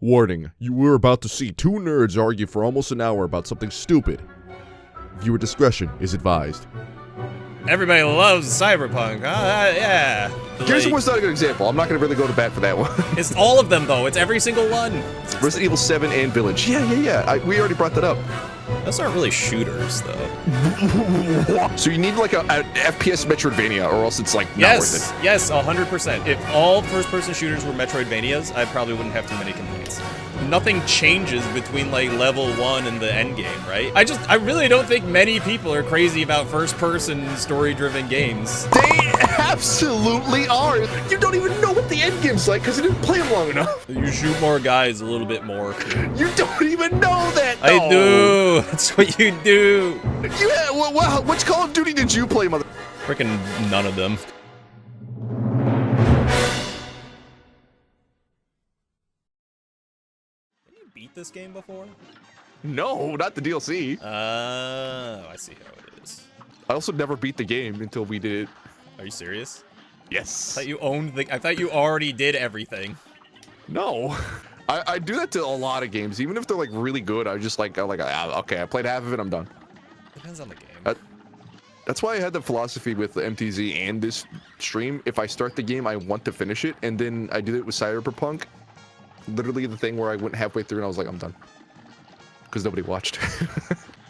Warning, you were about to see two nerds argue for almost an hour about something stupid. Viewer discretion is advised. Everybody loves Cyberpunk, yeah. Gears of War's not a good example. I'm not going to really go to bat for that one. It's all of them, though. It's every single one. Resident Evil 7 and Village. Yeah. We already brought that up. Those aren't really shooters, though. So you need like a FPS Metroidvania, or else it's like not worth it. Yes, 100%. If all first-person shooters were Metroidvanias, I probably wouldn't have too many complaints. Nothing changes between like level 1 and the end game, right? I really don't think many people are crazy about first-person story-driven games. They absolutely are. You don't even know what the end game's like because you didn't play them long enough. You shoot more guys a little bit more. You don't even know that. Though. I do. That's what you do. Yeah. Which Call of Duty did you play, mother? Freaking none of them. Beat this game before? No, not the DLC. I see how it is. I also never beat the game until we did it. Are you serious? Yes. I thought you owned I thought you already did everything. No. I do that to a lot of games. Even if they're like really good, I'm like, okay, I played half of it, I'm done. Depends on the game. That's why I had the philosophy with the MTZ and this stream. If I start the game, I want to finish it, and then I did it with Cyberpunk. Literally the thing where I went halfway through and I was like, I'm done. Because nobody watched.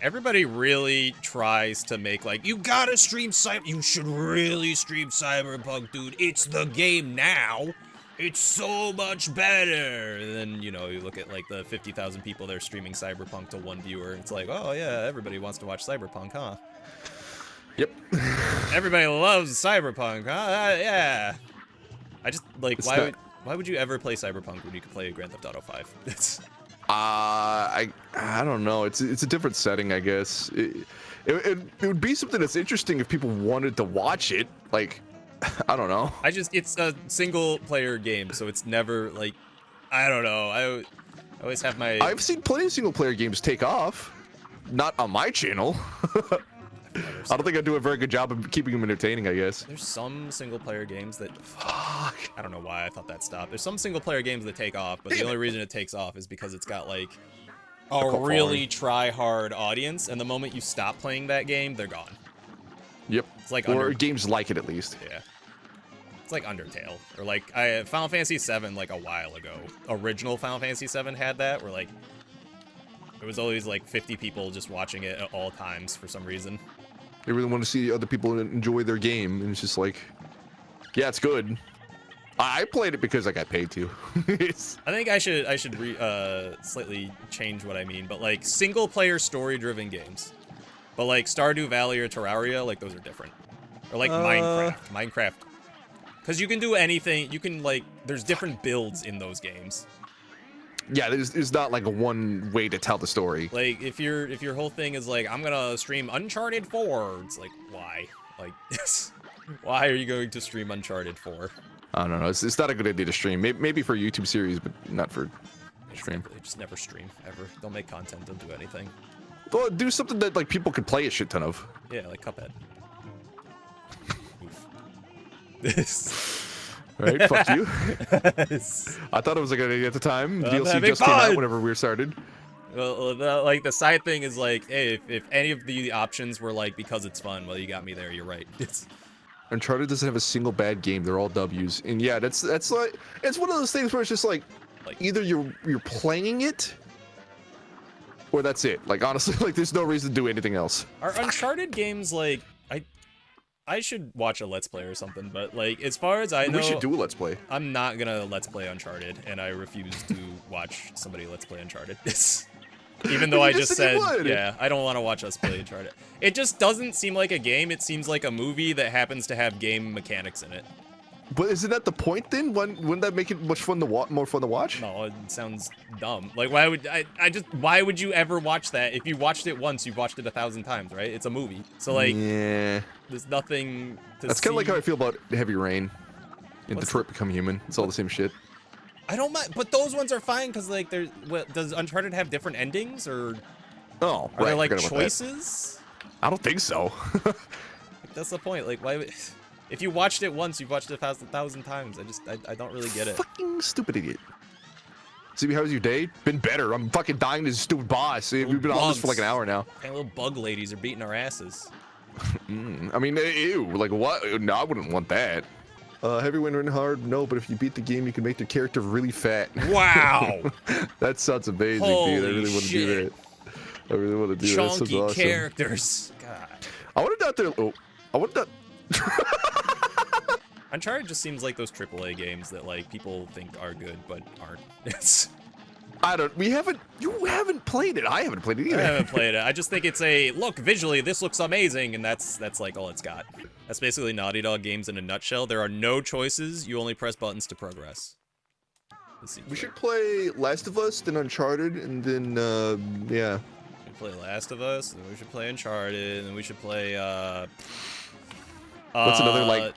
Everybody really tries to make like, you gotta stream you should really stream Cyberpunk, dude. It's the game now. It's so much better. And then, you know, you look at like the 50,000 people that are streaming Cyberpunk to one viewer. It's like, oh yeah, everybody wants to watch Cyberpunk, huh? Yep. Everybody loves Cyberpunk, huh? Yeah. I just, like, why would you ever play Cyberpunk when you could play Grand Theft Auto 5? It's... I don't know. It's a different setting, I guess. It would be something that's interesting if people wanted to watch it. Like, I don't know. It's a single player game, so it's never like, I don't know. I always have my... I've seen plenty of single player games take off. Not on my channel. I don't think I do a very good job of keeping them entertaining, I guess. There's some single-player games that... Fuck. I don't know why I thought that stopped. There's some single-player games that take off, but the only reason it takes off is because it's got, like, a really try-hard audience, and the moment you stop playing that game, they're gone. Yep. It's like or games like it, at least. Yeah. It's like Undertale. Or, like, Final Fantasy VII, like, a while ago. Original Final Fantasy VII had that, where, like, there was always, like, 50 people just watching it at all times for some reason. They really want to see other people enjoy their game, and it's just like, yeah, it's good. I played it because I got paid to. I think I should slightly change what I mean, but like single-player story-driven games. But like Stardew Valley or Terraria, like those are different. Or like Minecraft. Because you can do anything. You can like, there's different builds in those games. Yeah, there's not like a one way to tell the story. Like if your whole thing is like, I'm gonna stream Uncharted 4, it's like, why? Like, why are you going to stream Uncharted 4? I don't know. It's not a good idea to stream. Maybe for a YouTube series, but not for stream. Just never stream ever. Don't make content. Don't do anything. Well, do something that like people could play a shit ton of. Yeah, like Cuphead. This. Right, fuck you. I thought it was a good idea at the time. DLC just came out whenever we started. Well, like the side thing is like, hey, if any of the options were like because it's fun, well, you got me there. You're right. Uncharted doesn't have a single bad game. They're all W's, and yeah, that's like it's one of those things where it's just like either you're playing it, or that's it. Like honestly, like there's no reason to do anything else. Are Uncharted games like I should watch a Let's Play or something, but like as far as I know, we should do a Let's Play. I'm not gonna Let's Play Uncharted, and I refuse to watch somebody Let's Play Uncharted. Even though I just said, yeah, I don't want to watch us play Uncharted. It just doesn't seem like a game. It seems like a movie that happens to have game mechanics in it. But isn't that the point then? Wouldn't that make it much fun to more fun to watch? No, it sounds dumb. Like why would why would you ever watch that? If you watched it once, you've watched it 1,000 times, right? It's a movie. So like, yeah, there's nothing to That's kind of like how I feel about Heavy Rain and Detroit Become Human. It's all the same shit. I don't mind, but those ones are fine because like does Uncharted have different endings or are there like choices? I don't think so. That's the point. Like why would... If you watched it once, you've watched it 1,000 times. I don't really get it. Fucking stupid idiot. CB, how was your day? Been better. I'm fucking dying to this stupid boss. We've been on this for like an hour now. And little bug ladies are beating our asses. I mean, ew. Like what? No, I wouldn't want that. Heavy win run hard. No, but if you beat the game, you can make the character really fat. Wow. That sounds amazing, Holy dude. I really want to do that. I really want to do that. That sounds Chunky awesome. characters. God. I want to out there. Oh, I want to. Uncharted just seems like those AAA games that like people think are good but aren't. It's. I don't. We haven't. You haven't played it. I haven't played it either. I haven't played it. I just think it's a look visually. This looks amazing, and that's like all it's got. That's basically Naughty Dog games in a nutshell. There are no choices. You only press buttons to progress. We should play Last of Us, then Uncharted, and then yeah. We play Last of Us, then we should play Uncharted, and then we should play what's another like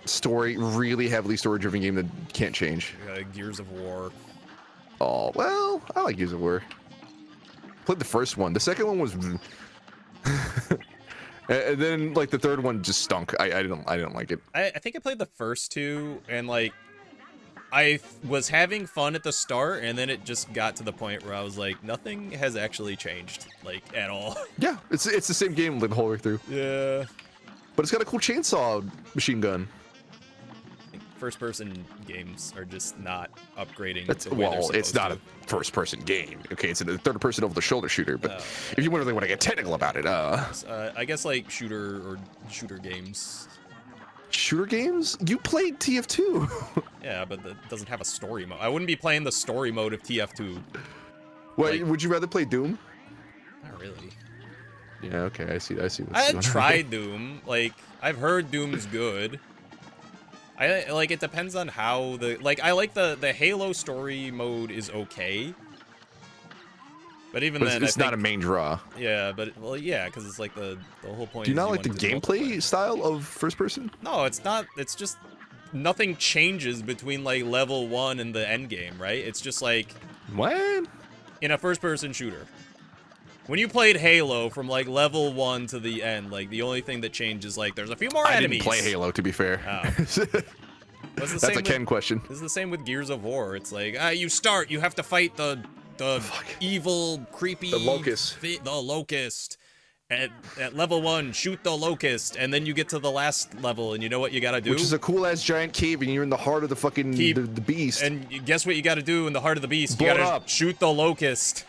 story, really heavily story-driven game that can't change? Gears of War. Oh well, I like Gears of War. Played the first one. The second one was, and then like the third one just stunk. I didn't like it. I think I played the first two, and like I was having fun at the start, and then it just got to the point where I was like, nothing has actually changed, like at all. Yeah, it's the same game like the whole way through. Yeah. But it's got a cool chainsaw machine gun. First-person games are just not upgrading. That's, the way well, they're it's supposed not to. a first-person game. Okay, it's a third-person over-the-shoulder shooter. But if you really want to get technical about it, I guess like shooter games. Shooter games? You played TF2. Yeah, but that doesn't have a story mode. I wouldn't be playing the story mode of TF2. Wait, Like, would you rather play Doom? Not really. Yeah, okay, I see. I tried Doom. Like, I've heard Doom's good. I like it depends on how I like the Halo story mode is okay. But even then, it's not a main draw. Yeah, but well, yeah, because it's like the whole point. Do you is not like the want to do gameplay style of first person? No, it's not. It's just nothing changes between like level 1 and the end game, right? It's just like What? in a first-person shooter. When you played Halo from like level 1 to the end, like the only thing that changes like there's a few more enemies. I didn't play Halo, to be fair. Oh. That's a Ken question. It's the same with Gears of War. It's like you start, you have to fight the evil, creepy The Locust. The Locust. At level 1, shoot the Locust, and then you get to the last level, and you know what you gotta do? Which is a cool-ass giant cave, and you're in the heart of the fucking the beast. And guess what you gotta do in the heart of the beast? Blow You it gotta up. shoot the Locust.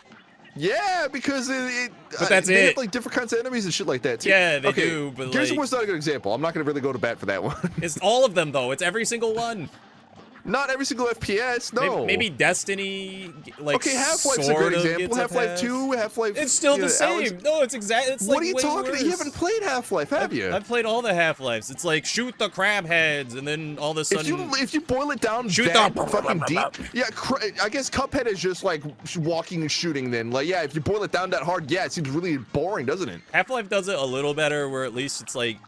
Yeah, because But that's they it. have like different kinds of enemies and shit like that too. Yeah, they okay, do, but Gears of like- War's not a good example. I'm not gonna really go to bat for that one. It's all of them, though. It's every single one. Not every single FPS, no. Maybe Destiny, like, Okay, Half-Life's a sort good of example. gets a Half-Life pass. 2, Half-Life... It's still the same. Alex, No, it's exactly. It's what like are you way talking about? You worse. haven't played Half-Life, have you? I've played all the Half-Lives. It's like shoot the crab heads, and then all of a sudden. If you boil it down Shoot that the- fucking deep, yeah, I guess Cuphead is just like walking and shooting. Then, like, yeah, if you boil it down that hard, yeah, it seems really boring, doesn't it? Half-Life does it a little better, where at least it's like,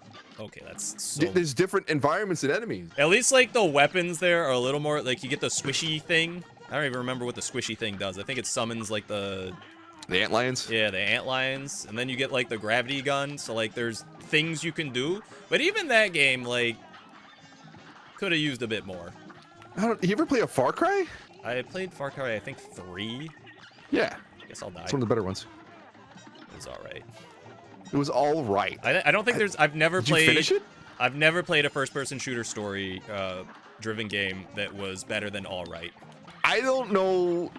okay, that's so. There's different environments and enemies. At least like the weapons there are a little more like you get the squishy thing. I don't even remember what the squishy thing does. I think it summons like the antlions. Yeah, the antlions, and then you get like the gravity gun. So like there's things you can do, but even that game like could have used a bit more. You ever play a Far Cry? I played Far Cry, I think 3. Yeah. Guess I'll die. It's one of the better ones. It was all right. It was all right. I don't think there's. I've never Did played. you finish it? I've never played a first-person shooter story driven game that was better than all right. I don't know.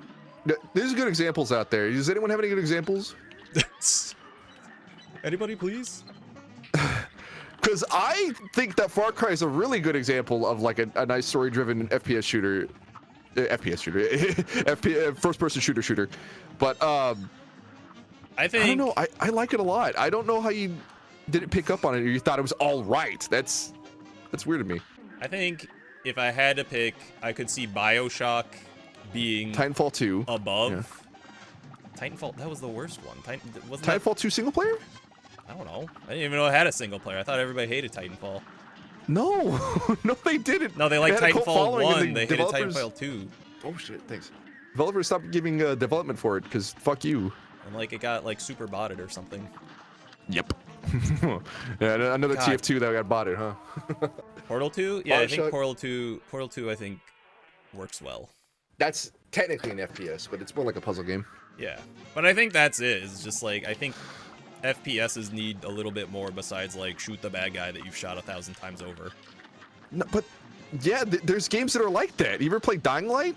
There's good examples out there. Does anyone have any good examples? Anybody, please? Because I think that Far Cry is a really good example of like a nice story-driven FPS shooter. First-person shooter. But I think. I don't know. I like it a lot. I don't know how you didn't pick up on it or you thought it was all right. That's weird to me. I think if I had to pick, I could see BioShock being Titanfall 2 above. Yeah. Titanfall, that was the worst one. Wasn't Titanfall 2 single player? I don't know. I didn't even know it had a single player. I thought everybody hated Titanfall. No, no, they didn't. No, they liked had a cult Titanfall following and 1. They hated developers- Titanfall 2. Oh shit, thanks. Developers stopped giving development for it because fuck you. And like it got like super botted or something. Yep. Yeah, another God. TF2 that got botted, huh? Portal 2? Yeah, I think BioShock- Portal 2 I think works well. That's technically an FPS, but it's more like a puzzle game. Yeah, but I think that's it. It's just like, I think FPSs need a little bit more besides like shoot the bad guy that you've shot 1,000 times over. No, but yeah, there's games that are like that. You ever play Dying Light?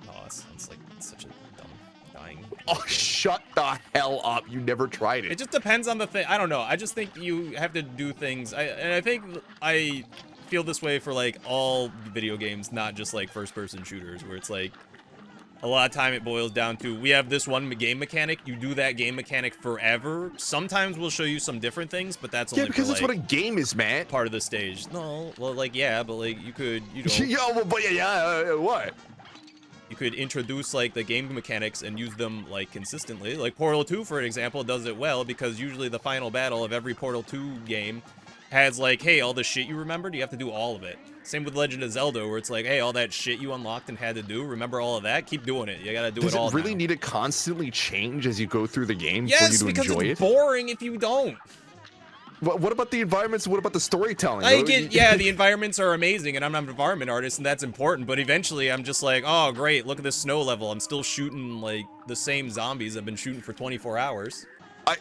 Oh, it's like such a dumb dying. Oh, shut the hell up! You never tried it. It just depends on the thing. I don't know. I just think you have to do things. And I think I feel this way for like all video games, not just like first-person shooters, where it's like a lot of time it boils down to, we have this one game mechanic, you do that game mechanic forever. Sometimes we'll show you some different things, but that's only because for, that's like, what a game is, man. part of the stage. No, well, like, yeah, but like you could, you know, Yo, well, but what? you could introduce like the game mechanics and use them like consistently. Like Portal 2, for example, does it well because usually the final battle of every Portal 2 game has like, hey, all the shit you remembered, you have to do all of it. Same with Legend of Zelda, where it's like, hey, all that shit you unlocked and had to do, remember all of that? Keep doing it. You gotta do it all. Does it really now. need to constantly change as you go through the game Yes, for you to because enjoy it's it? boring if you don't. What about the environments? What about the storytelling? I get, yeah, the environments are amazing, and I'm an environment artist, and that's important, but eventually I'm just like, oh, great, look at this snow level. I'm still shooting, like, the same zombies I've been shooting for 24 hours.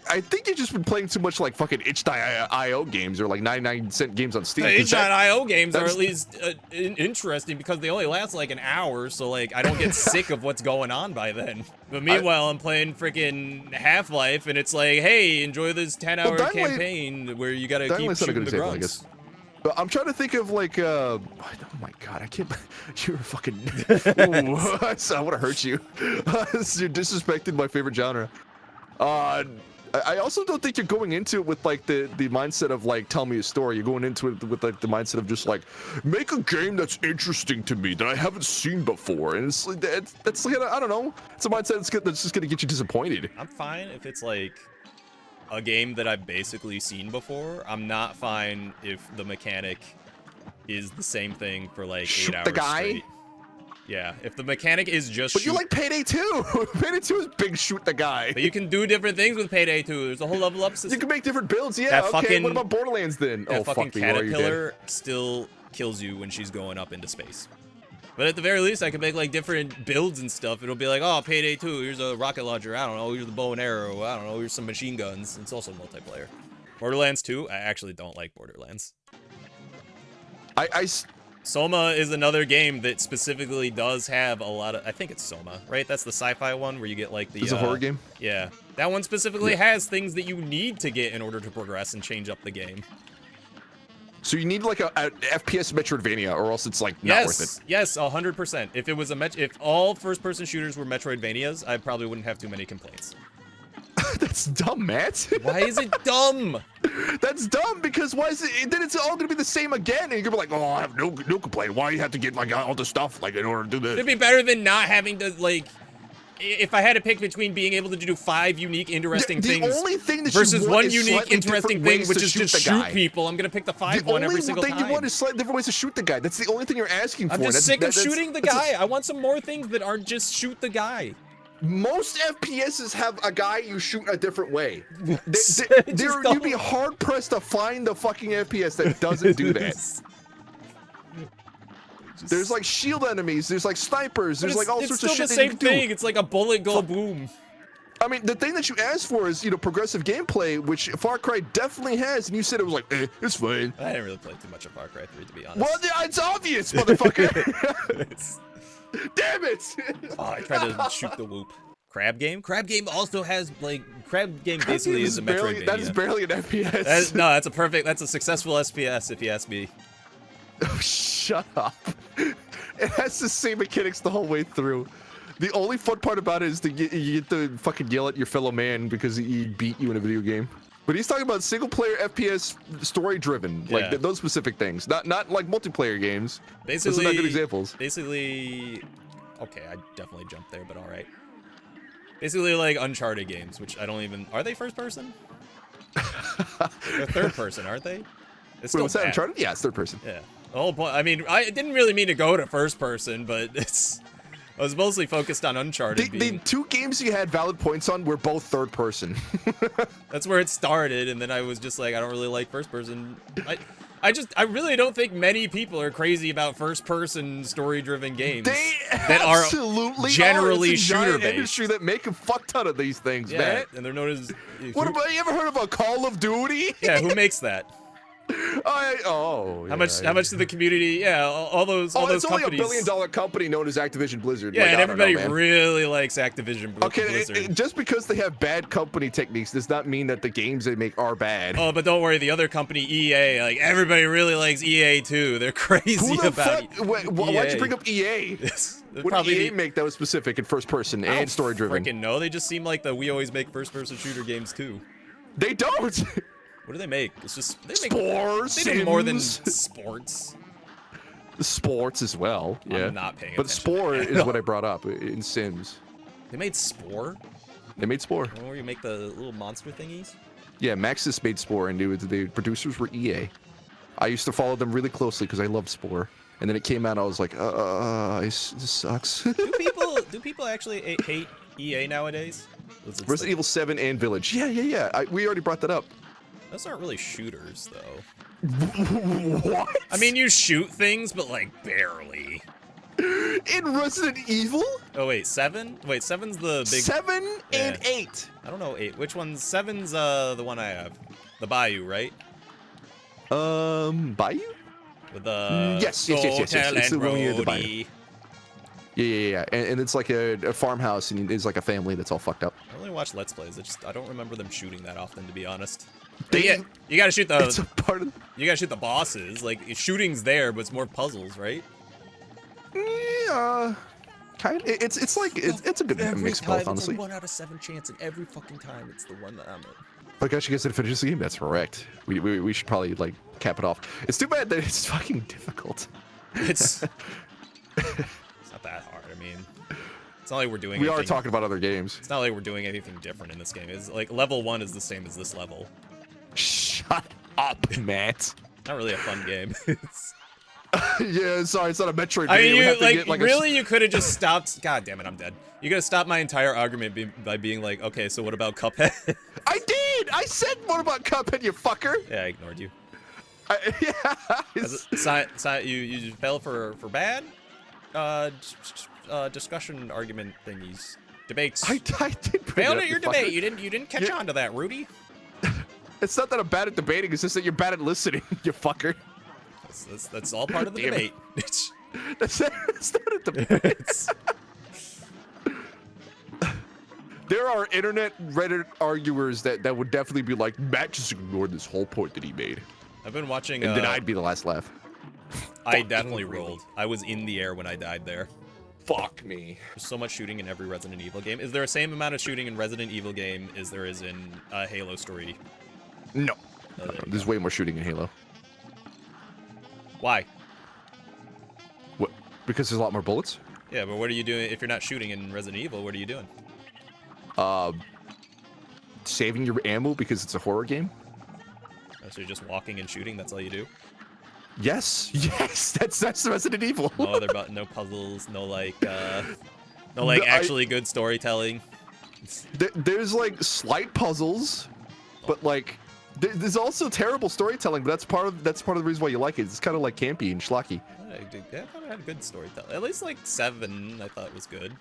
I think you've just been playing too much like fucking itch.io games or like 99-cent games on Steam. The itch.io games are at least interesting because they only last like an hour, so like I don't get sick of what's going on by then. But meanwhile, I'm playing freaking Half-Life, and it's like, hey, enjoy this 10-hour campaign where you gotta keep shooting the grunts. But I'm trying to think of like, oh my god, I can't. You're fucking. Ooh, I want to hurt you. You're disrespecting my favorite genre. I also don't think you're going into it with like the mindset of like tell me a story. You're going into it with like the mindset of just like make a game that's interesting to me that I haven't seen before, and it's like that's like I don't know. It's a mindset that's just gonna get you disappointed. I'm fine if it's like a game that I've basically seen before. I'm not fine if the mechanic is the same thing for like 8 hours straight. Yeah, if the mechanic is just But you like Payday 2! Payday 2 is big shoot the guy. But you can do different things with Payday 2. There's a whole level up system. You can make different builds, yeah, okay. What about Borderlands then? That oh, fucking fuck me, caterpillar still kills you when she's going up into space. But at the very least, I can make like different builds and stuff. It'll be like, oh, Payday 2, here's a rocket launcher. I don't know, here's the bow and arrow. I don't know, here's some machine guns. It's also multiplayer. Borderlands 2, I actually don't like Borderlands. Soma is another game that specifically does have a lot of, I think it's Soma, right? That's the sci-fi one where you get like the... It's a horror game? Yeah. That one specifically has things that you need to get in order to progress and change up the game. So you need like a FPS Metroidvania, or else it's like not worth it. Yes, 100%. If it was if all first-person shooters were Metroidvanias, I probably wouldn't have too many complaints. That's dumb, Matt. Why is it dumb? That's dumb because why is it? Then it's all gonna be the same again, and you're gonna be like, oh, I have no complaint. Why you have to get like all the stuff like in order to do this? It'd be better than not having to like. If I had to pick between being able to do 5 unique, interesting things only thing that versus one unique, interesting thing, which is just shoot people, I'm gonna pick the 5 one every single time. The only thing you want is slightly different ways to shoot the guy. That's the only thing you're asking for. I'm just sick of shooting the guy. I want some more things that aren't just shoot the guy. Most FPSs have a guy you shoot a different way. You'd be hard pressed to find the fucking FPS that doesn't do that. There's like shield enemies. There's like snipers. There's like all sorts of shit. It's still the same thing. It's like a bullet go boom. I mean, the thing that you asked for is, progressive gameplay, which Far Cry definitely has, and you said it was like, it's fine. I didn't really play too much of Far Cry 3, to be honest. Well, yeah, it's obvious, motherfucker. Damn it! Oh, I tried to shoot the whoop. Crab Game? Crab Game also has, like, Crab Game basically is a Metroidvania. That is barely an FPS. That's a successful FPS, if you ask me. Oh, shut up. It has the same mechanics the whole way through. The only fun part about it is that you get to fucking yell at your fellow man because he beat you in a video game. But he's talking about single-player FPS story-driven, like those specific things, not like multiplayer games. Basically, those are not good examples. Basically, okay, I definitely jumped there, but all right. Basically, like Uncharted games, which I don't even. Are they first-person? They're third-person, aren't they? It's still bad. Uncharted? Yeah, it's third-person. Yeah. The whole point. I mean, I didn't really mean to go to first-person, but it's. I was mostly focused on Uncharted. The 2 games you had valid points on were both third person. That's where it started, and then I was just like, I don't really like first person. I I really don't think many people are crazy about first-person story-driven games They that are absolutely generally It's a giant shooter-based. industry that make a fuck ton of these things, Yeah, man. and they're known as. What about you ever heard of a Call of Duty? Yeah, who makes that? Yeah, How much did the community? Yeah, all those it's only companies. $1 billion company known as Activision Blizzard. Yeah, like, and I don't know, everybody man. really likes Activision Blizzard. Okay, just because they have bad company techniques does not mean that the games they make are bad. Oh, but don't worry, the other company, EA, like everybody really likes EA too. They're crazy Who the about fuck? Why'd you bring up EA? What did EA make that was specific and first person and story driven? Freaking no, they just seem like we always make first person shooter games too. They don't. What do they make? It's just they make Sports. They make more than sports. Sports as well. Yeah. I'm not paying But attention. Spore is what I brought up in Sims. They made Spore? They made Spore. Where you make the little monster thingies? Yeah, Maxis made Spore, and the producers were EA. I used to follow them really closely because I loved Spore. And then it came out, I was like, this sucks. Do people actually hate EA nowadays? Resident Evil 7 and Village. Yeah. We already brought that up. Those aren't really shooters, though. What? I mean, you shoot things, but like barely. In Resident Evil? Oh wait, 7? Wait, 7's the big. 7 and Yeah. 8. I don't know 8. Which one's 7's? The one I have, the Bayou, right? Bayou? With the Yes. It's the one near the Bayou. roadie. Yeah. And it's like a farmhouse, and it's like a family that's all fucked up. I only watch Let's Plays. I don't remember them shooting that often, to be honest. They- You gotta shoot It's the. a part of. You gotta shoot the bosses. Like shooting's there, but it's more puzzles, right? Yeah. Kind. It's like it's a good mix of both, honestly. It's a 1 out of 7 chance, and every fucking time it's the one that I'm in. Oh gosh, you guys didn't finish this game? That's correct. We should probably like cap it off. It's too bad that it's fucking difficult. It's not that hard. I mean, it's not like we're doing. We are anything- talking about other games. It's not like we're doing anything different in this game. It's like level 1 is the same as this level. Shut up, Matt. Not really a fun game. It's, Yeah, sorry, it's not a Metroid. I game. mean, We you have to like get, like, really, you could have just stopped. God damn it, I'm dead. You could have stopped my entire argument by being like, okay, so what about Cuphead? I did. I said what about Cuphead, you fucker? Yeah, I ignored you. Yeah. You fell for bad discussion argument thingies, debates. I did. Failed at your debate. You didn't catch on to that, Rudy. It's not that I'm bad at debating. It's just that you're bad at listening, you fucker. That's all part of the Damn it. debate. That's not a debate. There are internet Reddit arguers that would definitely be like, Matt just ignored this whole point that he made. I've been watching. And then I'd be the last laugh. I definitely rolled. I was in the air when I died there. Fuck me. There's so much shooting in every Resident Evil game. Is there the same amount of shooting in Resident Evil game as there is in a Halo story? No. Oh, there you There's go. way more shooting in Halo. Why? What? Because there's a lot more bullets? Yeah, but what are you doing if you're not shooting in Resident Evil? What are you doing? Saving your ammo because it's a horror game? Oh, so you're just walking and shooting? That's all you do? Yes. Yes. That's Resident Evil. No other no puzzles, no actually good storytelling. There's like slight puzzles, but like there's also terrible storytelling. But that's part of the reason why you like it. It's kind of like campy and schlocky. I thought it had good storytelling. At least like 7, I thought was good.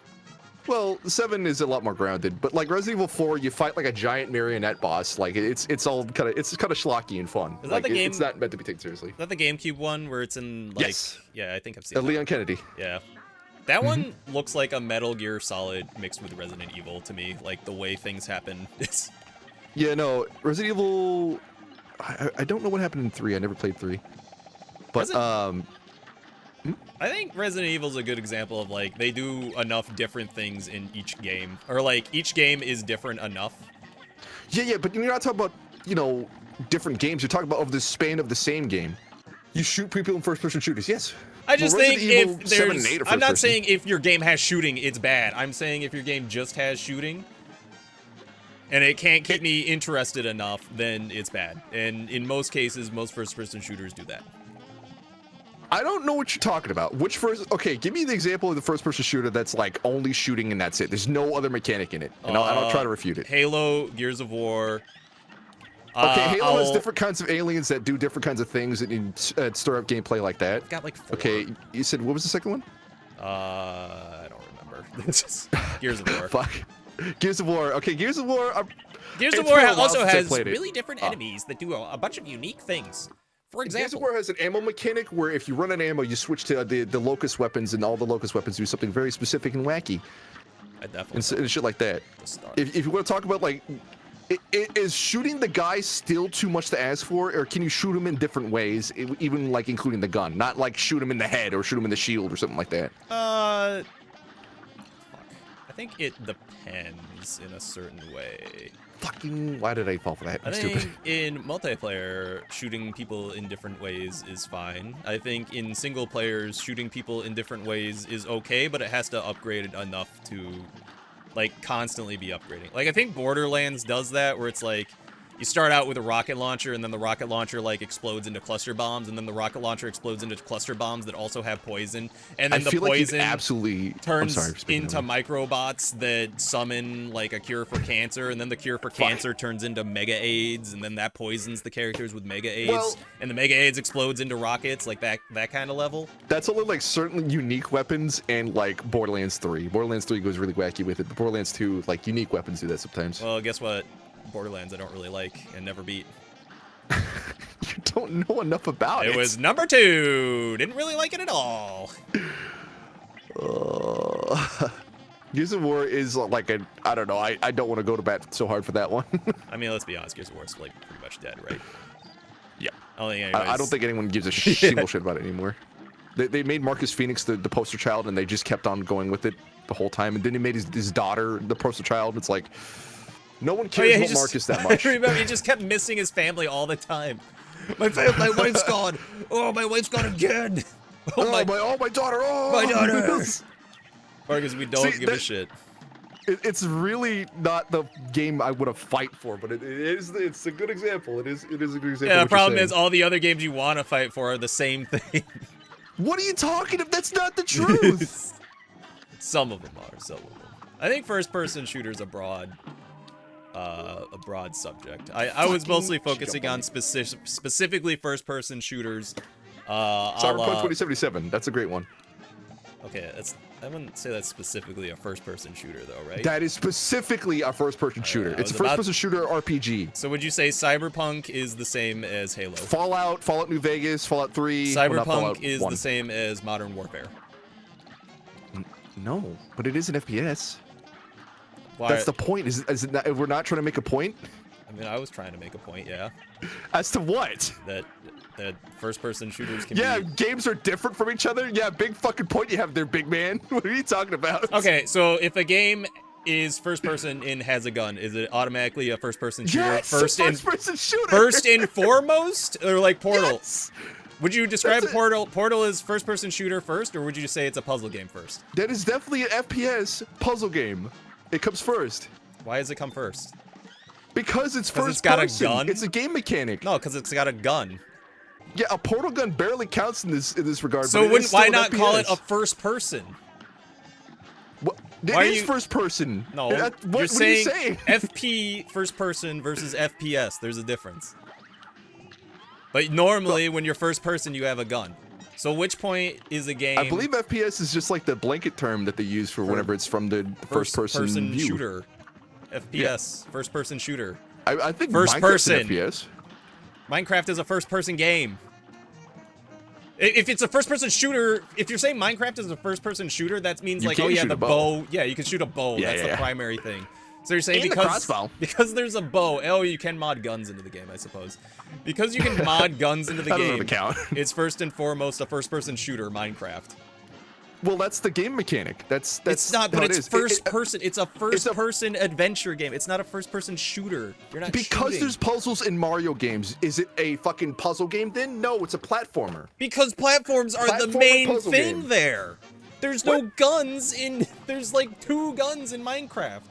Well, 7 is a lot more grounded, but like Resident Evil 4, you fight like a giant marionette boss. Like it's all kind of schlocky and fun. Is that like the game? It's not meant to be taken seriously. Is that the GameCube one where it's in like? Yes. Yeah, I think I've seen. Leon Kennedy. Yeah. That one looks like a Metal Gear Solid mixed with Resident Evil to me. Like the way things happen. It's. Yeah, no, Resident Evil. I don't know what happened in 3. I never played 3. But I think Resident Evil's a good example of like they do enough different things in each game, or like each game is different enough. Yeah, but you're not talking about, different games. You're talking about over the span of the same game. You shoot people in first-person shooters. Yes. I just Well, think Resident Evil if 7 there's, and 8 are I'm not first-person. saying if your game has shooting, it's bad. I'm saying if your game just has shooting, and it can't keep me interested enough, then it's bad. And in most cases, most first-person shooters do that. I don't know what you're talking about. Okay, give me the example of the first-person shooter that's like only shooting and that's it. There's no other mechanic in it, and I'll try to refute it. Halo, Gears of War, Okay, Halo has different kinds of aliens that do different kinds of things and stir up gameplay like that. Got like 4. Okay, you said what was the second one? I don't remember. It's just Gears of War. Fuck. Gears of War. Okay, Gears of War. Gears of War also has really different enemies that do a bunch of unique things. For example, Gears of War has an ammo mechanic where if you run out of ammo, you switch to the locust weapons, and all the locust weapons do something very specific and wacky. I definitely and shit like that. If you want to talk about like, is shooting the guy still too much to ask for, or can you shoot him in different ways, even like including the gun, not like shoot him in the head or shoot him in the shield or something like that? Fuck. I think it depends in a certain way. Fucking, why did I fall for that? I'm I think stupid. in multiplayer, shooting people in different ways is fine. I think in single players, shooting people in different ways is okay, but it has to upgrade it enough to, like, constantly be upgrading. Like, I think Borderlands does that, where it's like, you start out with a rocket launcher, and then the rocket launcher, like, explodes into cluster bombs, and then the rocket launcher explodes into cluster bombs that also have poison, and then the poison turns into microbots that summon, like, a cure for cancer, and then the cure for cancer turns into Mega AIDS, and then that poisons the characters with Mega AIDS, and the Mega AIDS explodes into rockets, like that kind of level. That's only, like, certain unique weapons and, like, Borderlands 3. Borderlands 3 goes really wacky with it, but Borderlands 2, like, unique weapons do that sometimes. Well, guess what? Borderlands I don't really like and never beat. You don't know enough about it. It was number 2. Didn't really like it at all. Gears of War is like a, I don't know, I don't want to go to bat so hard for that one. I mean, let's be honest, Gears of War is like pretty much dead, right? Yeah. I don't think anyone gives a single shit about it anymore. They made Marcus Phoenix the poster child, and they just kept on going with it the whole time. And then he made his daughter the poster child. It's like, no one cares about Marcus that much. I remember he just kept missing his family all the time. My wife's gone. Oh, my wife's gone again. My daughter. Oh, my daughter. Marcus, we don't give a shit. It's really not the game I would have fight for, but it's a good example. It is a good example. Yeah, the problem is all the other games you want to fight for are the same thing. What are you talking about? That's not the truth. Some of them are. Some of them. I think first-person shooters a broad subject. I was mostly focusing on specifically first-person shooters. Cyberpunk 2077. That's a great one. Okay, I wouldn't say that's specifically a first-person shooter, though, right? That is specifically a first-person shooter. It's a first-person shooter RPG. So would you say Cyberpunk is the same as Halo? Fallout New Vegas, Fallout 3. Cyberpunk is the same as Modern Warfare. No, but it is an FPS. Why? That's the point. Is it not, we're not trying to make a point? I mean, I was trying to make a point, yeah. As to what? That first-person shooters can be... games are different from each other? Yeah, big fucking point you have there, big man. What are you talking about? Okay, so if a game is first-person and has a gun, is it automatically a first-person shooter? Yes, first-person shooter! First and foremost? Or like Portal? Yes. Would you describe Portal as first-person shooter first, or would you say it's a puzzle game first? That is definitely an FPS puzzle game. It comes first. Why does it come first? Because it's first it's got person. A gun? It's a game mechanic. No, because it's got a gun. Yeah, a portal gun barely counts in this regard. So but why not call it a first person? What? It is first person. No, what are you saying? FP first person versus FPS. There's a difference. But normally, when you're first person, you have a gun. So which point is a game? I believe FPS is just like the blanket term that they use for whenever it's from the first-person view. Shooter. FPS, first-person shooter. I think first person. FPS. Minecraft is a first-person game. If it's a first-person shooter, if you're saying Minecraft is a first-person shooter, that means like, oh yeah, the bow. Yeah, you can shoot a bow. That's the primary thing. So you're saying because there's a bow, oh, you can mod guns into the game, I suppose. Because you can mod guns into the game, it's first and foremost a first-person shooter, Minecraft. Well, that's the game mechanic. That's it's not, but it's first person. It's a first-person adventure game. It's not a first-person shooter. You're not because there's puzzles in Mario games. Is it a fucking puzzle game then? No, it's a platformer. Because platforms are the main thing there. There's no guns in. There's like 2 guns in Minecraft.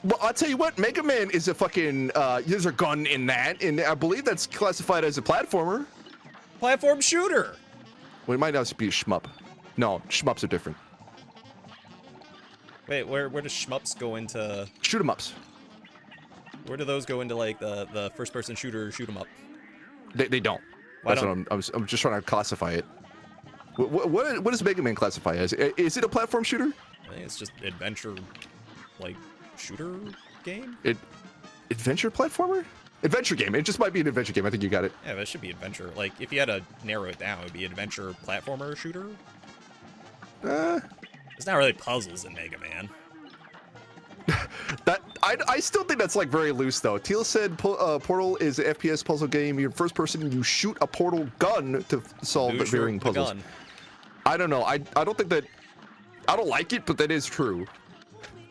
Well, I'll tell you what, Mega Man is a fucking, there's a gun in that, and I believe that's classified as a platformer. Platform shooter. Well, it might also be a shmup. No, shmups are different. Wait, where does shmups go into? Shoot 'em ups. Where do those go into like the first-person shooter shoot 'em up? They don't. Why That's don't- what I'm just trying to classify it. What does Mega Man classify as? Is it a platform shooter? I think it's just adventure, like shooter game. Adventure platformer? Adventure game. It just might be an adventure game. I think you got it. Yeah, that should be adventure. Like if you had to narrow it down, it would be adventure platformer shooter. There's not really puzzles in Mega Man. I still think that's like very loose though. Teal said Portal is an FPS puzzle game. You're first person. You shoot a portal gun to solve Who varying shot the puzzles. gun? I don't know. I don't think that. I don't like it, but that is true.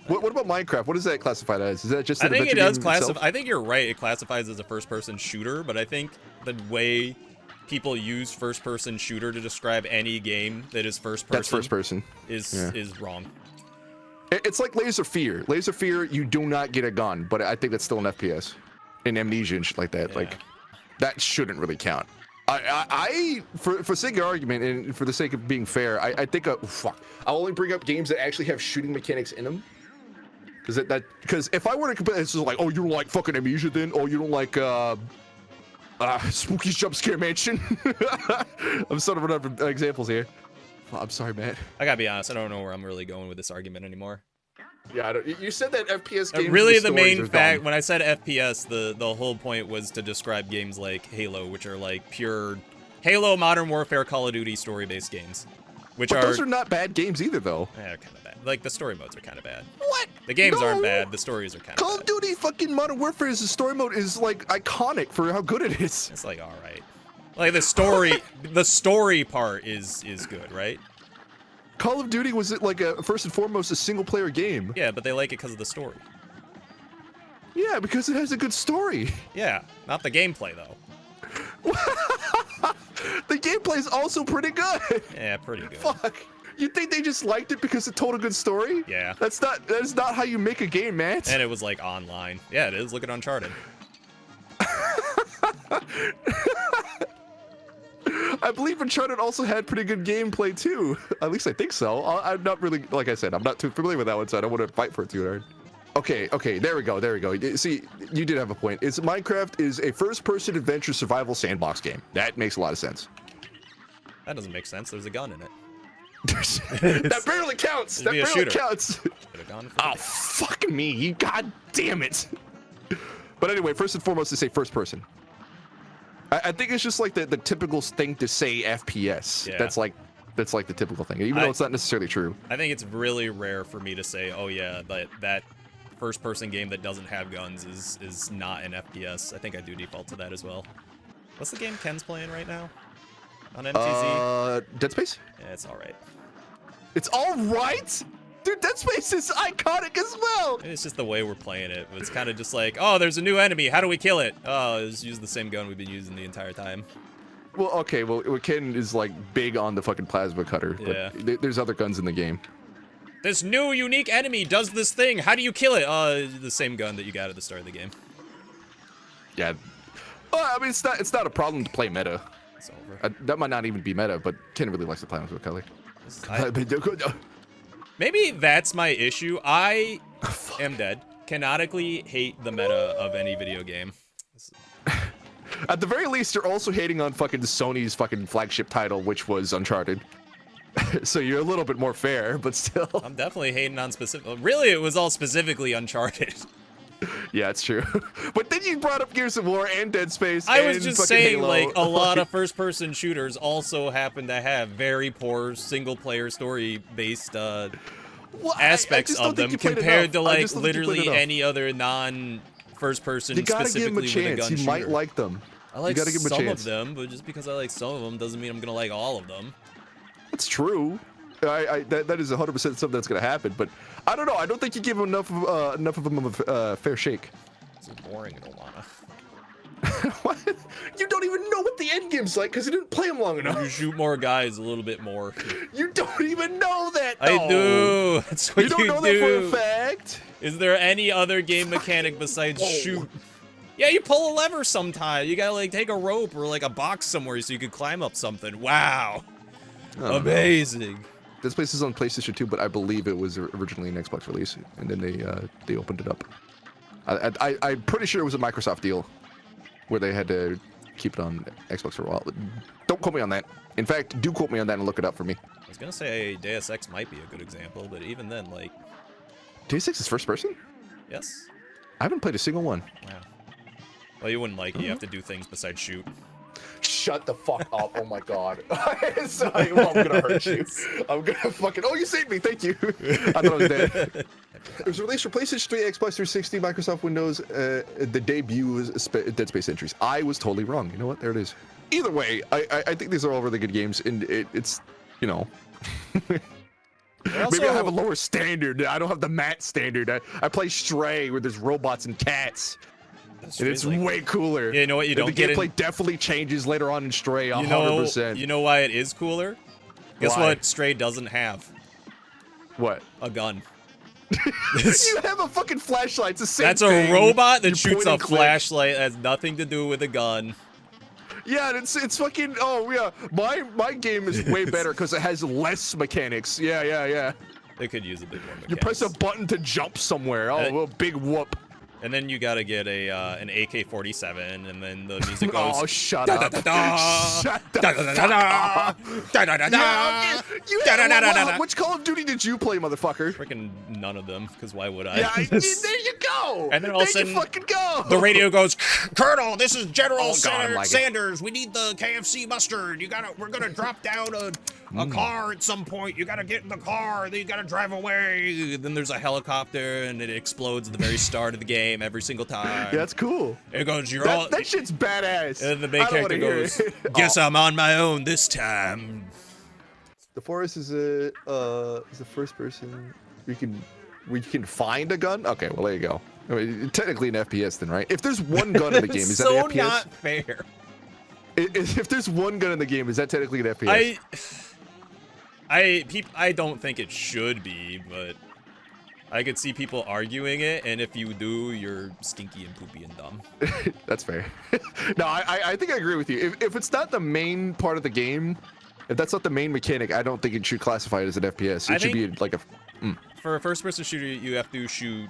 What about Minecraft? What is that classified as? Is that just? I think it does classify. classify. I think you're right. It classifies as a first-person shooter, but I think the way people use first-person shooter to describe any game that is first-person. That's first person. Is wrong. It's like Laser Fear. Laser Fear, you do not get a gun, but I think that's still an FPS. In Amnesia and shit like that. Yeah. Like, that shouldn't really count. For sake of argument and for the sake of being fair, I think I'll only bring up games that actually have shooting mechanics in them. Because if I were to compare, it's just like, oh, you don't like fucking Amnesia then? Oh, you don't like Spooky's Jump Scare Mansion? I'm sort of running out of examples here. Oh, I'm sorry, Matt. I gotta be honest. I don't know where I'm really going with this argument anymore. Yeah, you said that FPS games. Really, the main fact when I said FPS, the whole point was to describe games like Halo, which are like pure Halo, Modern Warfare, Call of Duty story-based games, which But those are not bad games either, though. kind of bad. Like the story modes are kind of bad. What? The games No. aren't bad. The stories are kind of Call bad. of Duty fucking Modern Warfare is a story mode is like iconic for how good it is. It's like all right. Like the story, the story part is good, right? Call of Duty was like first and foremost a single player game. Yeah, but they like it because of the story. Yeah, because it has a good story. Yeah, not the gameplay though. The gameplay is also pretty good. Yeah, pretty good. Fuck. You think they just liked it because it told a good story? Yeah. That is not how you make a game, man. And it was like online. Yeah, it is. Look at Uncharted. I believe Uncharted also had pretty good gameplay too. At least I think so. I'm not really, like I said, I'm not too familiar with that one, so I don't want to fight for it too hard. Okay, there we go. See, you did have a point. Minecraft is a first-person adventure survival sandbox game. That makes a lot of sense. That doesn't make sense. There's a gun in it. That barely counts. That be a barely shooter. counts. Get a gun for Oh, fuck me. You god damn it. But anyway, first and foremost, to say first person. I think it's just like the typical thing to say FPS. Yeah. That's like the typical thing, even though it's not necessarily true. I think it's really rare for me to say, oh yeah, that first-person game that doesn't have guns is not an FPS. I think I do default to that as well. What's the game Ken's playing right now? On MTZ? Dead Space? Yeah, it's alright. It's all right? Dude, Dead Space is iconic as well. It's just the way we're playing it. It's kind of just like, oh, there's a new enemy. How do we kill it? Oh, let's use the same gun we've been using the entire time. Well, okay, well, Ken is like big on the fucking plasma cutter, Yeah. but there's other guns in the game. This new unique enemy does this thing. How do you kill it? The same gun that you got at the start of the game. Yeah. Well, I mean, it's not a problem to play meta. It's over. That might not even be meta, but Ken really likes the plasma color. Maybe that's my issue. I am dead. Canonically hate the meta of any video game. At the very least, you're also hating on fucking Sony's fucking flagship title, which was Uncharted. So you're a little bit more fair, but still. I'm definitely hating on specific. Really, it was all specifically Uncharted. Yeah, it's true. But then you brought up Gears of War and Dead Space. I was and just fucking saying, Halo. like, a lot of first-person shooters also happen to have very poor single-player story-based Well, aspects just don't of think them you played compared to, enough. I like, just don't think you played literally enough. any other non-first-person You gotta give him a specifically with a gun chance. You shooter. might like them. I like you gotta give him a some chance. of them, but just because I like some of them doesn't mean I'm gonna like all of them. That's true. That is 100% something that's gonna happen. But I don't know. I don't think you give him enough of them a fair shake. This is boring. I don't wanna. What? You don't even know what the end game's like because you didn't play them long You enough. shoot more guys a little bit more. You don't even know that. I though. do. That's what You don't know that for a fact. Is there any other game mechanic besides shoot? Yeah, you pull a lever sometime. You gotta like take a rope or like a box somewhere so you could climb up something. Wow. Amazing. This place is on PlayStation 2, but I believe it was originally an Xbox release, and then they opened it up. I'm pretty sure it was a Microsoft deal where they had to keep it on Xbox for a while. Don't quote me on that. In fact, do quote me on that and look it up for me. I was gonna say Deus Ex might be a good example, but even then, like... Deus Ex is first person? Yes. I haven't played a single one. Wow. Well, you wouldn't like it. You have to do things besides shoot. Shut the fuck up. Oh my god. Sorry, well, I'm gonna hurt you. I'm gonna fucking... Oh, you saved me. Thank you. I thought I was dead. It was released for PlayStation 3, Xbox 360, Microsoft Windows. The debut was Dead Space Entries. I was totally wrong. You know what? There it is. Either way, I think these are all really good games, and it's, you know... Also, maybe I have a lower standard. I don't have the Matt standard. I play Stray where there's robots and cats. And it's like, way cooler. Yeah, you know what? You don't get the gameplay definitely changes later on in Stray. 100%. You know why it is cooler? Guess what? Stray doesn't have. What? A gun. You have a fucking flashlight. It's the same That's thing. a robot that You shoots point a and click. flashlight. It has nothing to do with a gun. Yeah, it's fucking. Oh yeah, my game is way better because it has less mechanics. Yeah. They could use a bit more mechanics. You press a button to jump somewhere. Oh, well, big whoop. And then you gotta get a an AK-47, and then the music goes. Oh, shut up! Shut the fuck up! Which Call of Duty did you play, motherfucker? Freaking none of them, because why would I? Yeah, there you go. And then all of a sudden, fucking go. The radio goes, Colonel, this is General like Sanders. We need the KFC mustard. We're gonna drop down a car at some point. You gotta get in the car. Then you gotta drive away. Then there's a helicopter, and it explodes at the very start of the game every single time. Yeah, that's cool. It goes, that shit's badass. And the main character goes, guess I'm on my own this time. The Forest is a first person. We can find a gun. Okay, well there you go. I mean, technically an FPS then, right? If there's one gun in the game, is that an FPS? So not fair. If there's one gun in the game, is that technically an FPS? I don't think it should be, but I could see people arguing it, and if you do, you're stinky and poopy and dumb. That's fair. No, I think I agree with you. If it's not the main part of the game, if that's not the main mechanic, I don't think it should classify it as an FPS. It should be like a... For a first-person shooter, you have to shoot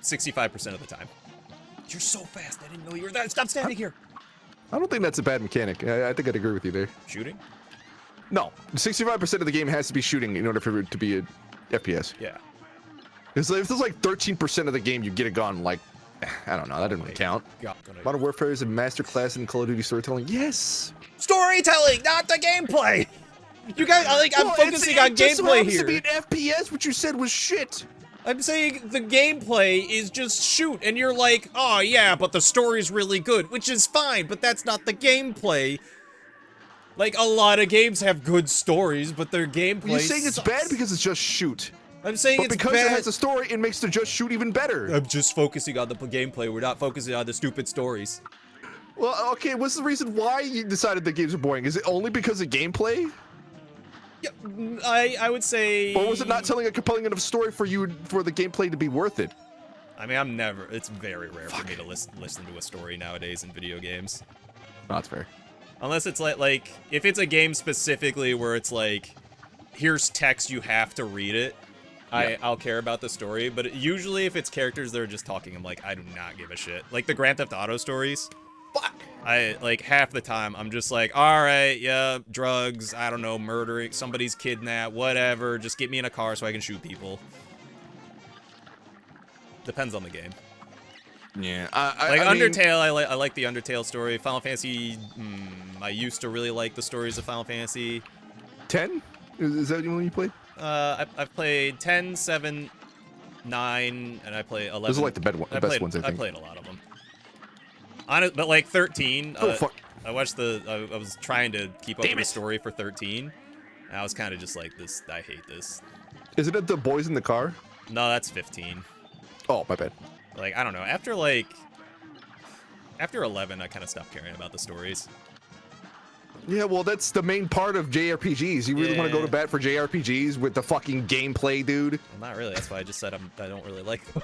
65% of the time. You're so fast, I didn't know you were that. Stop standing here. I don't think that's a bad mechanic. I think I'd agree with you there. Shooting? No, 65% of the game has to be shooting in order for it to be a FPS. Yeah. If there's like 13% of the game you get a gun, like, I don't know, that doesn't really count. Modern Warfare is a masterclass in Call of Duty storytelling. Yes! Storytelling, not the gameplay! You guys, I'm focusing on gameplay here. It just to be an FPS, what you said was shit. I'm saying the gameplay is just shoot, and you're like, oh yeah, but the story's really good, which is fine, but that's not the gameplay. Like, a lot of games have good stories, but their gameplay You're saying it's sucks. bad because it's just shoot. I'm saying but it's because bad. it has a story, it makes the just shoot even better. I'm just focusing on the gameplay. We're not focusing on the stupid stories. Well, okay, what's the reason why you decided the games are boring? Is it only because of gameplay? Yeah, I would say... Or was it not telling a compelling enough story for the gameplay to be worth it? I mean, it's very rare for me to listen to a story nowadays in video games. No, that's fair. Unless it's like, if it's a game specifically where it's like, here's text, you have to read it, yeah. I'll care about the story, but usually if it's characters that are just talking, I'm like, I do not give a shit. Like the Grand Theft Auto stories. Fuck! Like, half the time, I'm just like, alright, yeah, drugs, I don't know, murdering, somebody's kidnapped, whatever, just get me in a car so I can shoot people. Depends on the game. Yeah, like Undertale, I like the Undertale story. Final Fantasy, I used to really like the stories of Final Fantasy. 10? Is that the one you played? I've played 10, 7, 9, and I play 11. Those are like the best ones, I think. I played a lot of them. But like 13, oh, fuck. I watched I was trying to keep up with the story for 13, and I was kind of just like, I hate this. Isn't it the boys in the car? No, that's 15. Oh, my bad. Like, I don't know, after 11, I kind of stopped caring about the stories. Yeah, well, that's the main part of JRPGs. You really want to go to bat for JRPGs with the fucking gameplay, dude? Well, not really. That's why I just said I don't really like them.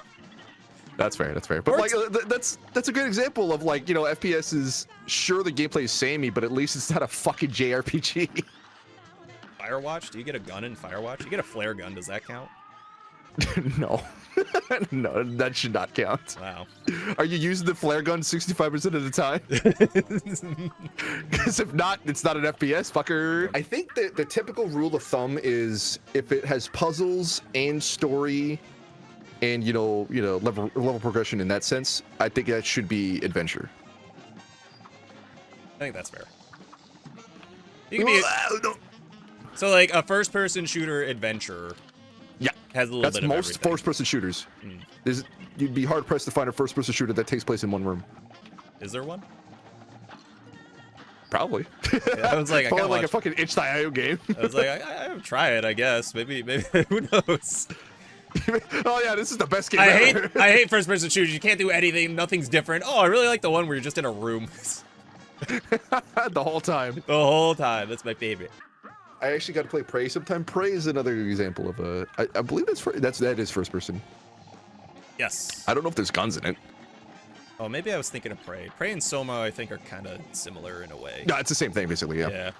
That's fair. That's fair. But like, that's a good example of like, you know, FPS is sure the gameplay is samey, but at least it's not a fucking JRPG. Firewatch? Do you get a gun in Firewatch? You get a flare gun. Does that count? No. No, that should not count. Wow. Are you using the flare gun 65% of the time? Because if not, it's not an FPS, fucker. I think that the typical rule of thumb is if it has puzzles and story and level progression in that sense, I think that should be adventure. I think that's fair. You can be so like a first-person shooter adventure. Yeah, has a little that's bit of most everything. first-person shooters. You'd be hard pressed to find a first-person shooter that takes place in one room. Is there one? Probably. Yeah, I was like, probably like a fucking itch.io game. I was like, I would try it, I guess. Maybe who knows? Oh yeah, this is the best game I ever. hate first-person shooters. You can't do anything. Nothing's different. Oh, I really like the one where you're just in a room. The whole time. The whole time. That's my favorite. I actually got to play Prey sometime. Prey is another example of a. I believe that is first person. Yes. I don't know if there's guns in it. Oh, maybe I was thinking of Prey. Prey and Soma, I think, are kind of similar in a way. No, it's the same thing basically. Yeah. Yeah.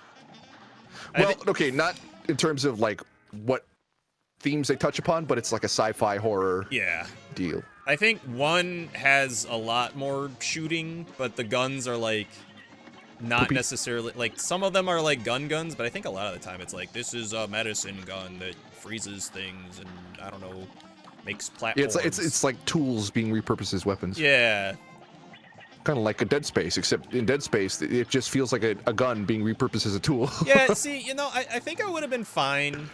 Well, okay, not in terms of like what themes they touch upon, but it's like a sci-fi horror. Yeah. Deal. I think one has a lot more shooting, but the guns are like. Not necessarily, like, some of them are like guns, but I think a lot of the time it's like, this is a medicine gun that freezes things and, I don't know, makes platforms. Yeah, it's like tools being repurposed as weapons. Yeah. Kind of like a Dead Space, except in Dead Space, it just feels like a gun being repurposed as a tool. Yeah, see, I think I would have been fine.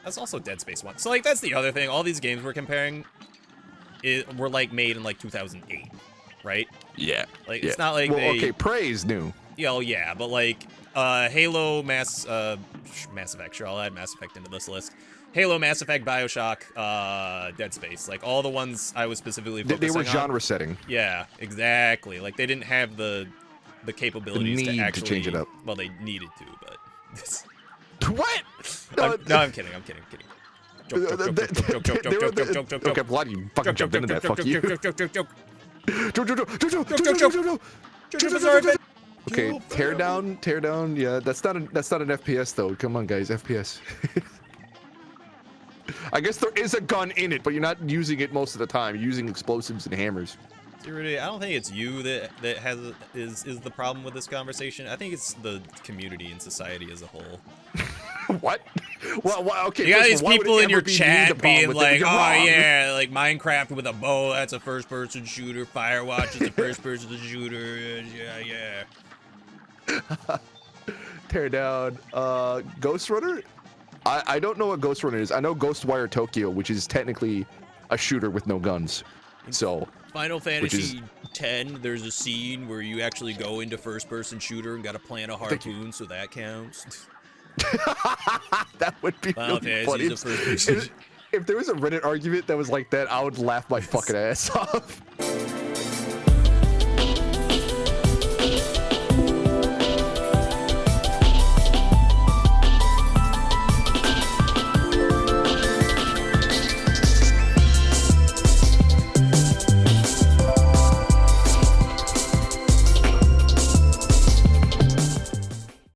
That's also Dead Space 1. So, like, that's the other thing. All these games we're comparing were, like, made in, like, 2008, right? Yeah. Like, it's not like okay, Prey's new. Oh yeah, but like Halo, Mass Effect. Sure, I'll add Mass Effect into this list. Halo, Mass Effect, BioShock, Dead Space. Like all the ones I was specifically focusing on. They were genre setting. Yeah, exactly. Like they didn't have the capabilities to actually change it up. Well, they needed to, but what? I'm kidding. I'm kidding. Joke. Okay, Vlad, you fucking jumped into that. Fuck you. Joke. Okay, tear down. Yeah, that's not an FPS though. Come on, guys, FPS. I guess there is a gun in it, but you're not using it most of the time. You're using explosives and hammers. I don't think it's you that is the problem with this conversation. I think it's the community and society as a whole. What? Well, okay. You got these people in your chat being like, oh yeah, like Minecraft with a bow, that's a first-person shooter. Firewatch is a first-person shooter. Yeah. Tear down. Ghost Runner? I don't know what Ghost Runner is. I know Ghostwire Tokyo, which is technically a shooter with no guns. So Final Fantasy X, there's a scene where you actually go into first-person shooter and got to plant a harpoon, so that counts. That would be really funny. If there was a Reddit argument that was like that, I would laugh my fucking ass off.